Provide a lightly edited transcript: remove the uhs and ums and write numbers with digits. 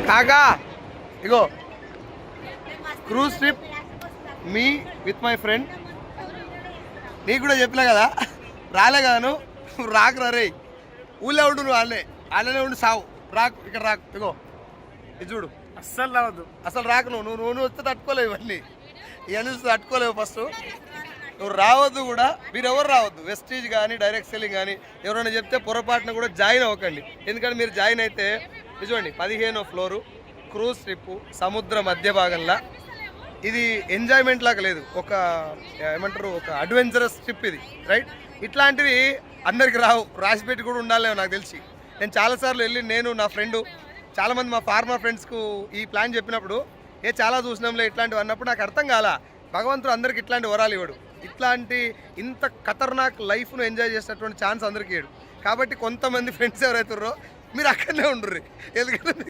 కాకా ఇగో cruise trip me with my friend. నీకు కూడా చెప్పినా కదా రాలే కదా నువ్వు రాకురా రే. ఊళ్ళో ఉండు నువ్వు, వాళ్ళనే ఉండి సావు. రాకు ఇక్కడ రాకు. ఇగో ఇది చూడు, అస్సలు రావద్దు. అసలు రాకు. నువ్వు వస్తే తట్టుకోలేవు ఇవన్నీ. ఇవన్నీ తట్టుకోలేవు. ఫస్ట్ నువ్వు రావద్దు కూడా. మీరు ఎవరు రావద్దు. వెస్టీజ్ కానీ డైరెక్ట్ సెల్లింగ్ కానీ ఎవరైనా చెప్తే పొరపాటున కూడా జాయిన్ అవ్వకండి. ఎందుకంటే మీరు జాయిన్ అయితే చూడండి 15వ ఫ్లోరు, క్రూజ్ ట్రిప్, సముద్ర మధ్య భాగంలో. ఇది ఎంజాయ్మెంట్ లాగా లేదు, ఒక ఏమంటారు ఒక అడ్వెంచరస్ ట్రిప్ ఇది, రైట్. ఇట్లాంటివి అందరికి రావు, రాసిపెట్టి కూడా ఉండాలేమో నాకు తెలిసి. నేను చాలాసార్లు వెళ్ళి నేను నా ఫ్రెండు చాలామంది మా ఫార్మర్ ఫ్రెండ్స్కు ఈ ప్లాన్ చెప్పినప్పుడు చాలా చూసినాంలే ఇట్లాంటివి అన్నప్పుడు నాకు అర్థం కాల. భగవంతుడు అందరికి ఇట్లాంటి వరాలు ఇవ్వడు. ఇట్లాంటి ఇంత ఖతర్నాక్ లైఫ్ను ఎంజాయ్ చేసేటటువంటి ఛాన్స్ అందరికీ ఇవ్వడు. కాబట్టి కొంతమంది ఫ్రెండ్స్ ఎవరైతున్నారో మీరు అక్కడనే ఉండరు. ఎందుకంటే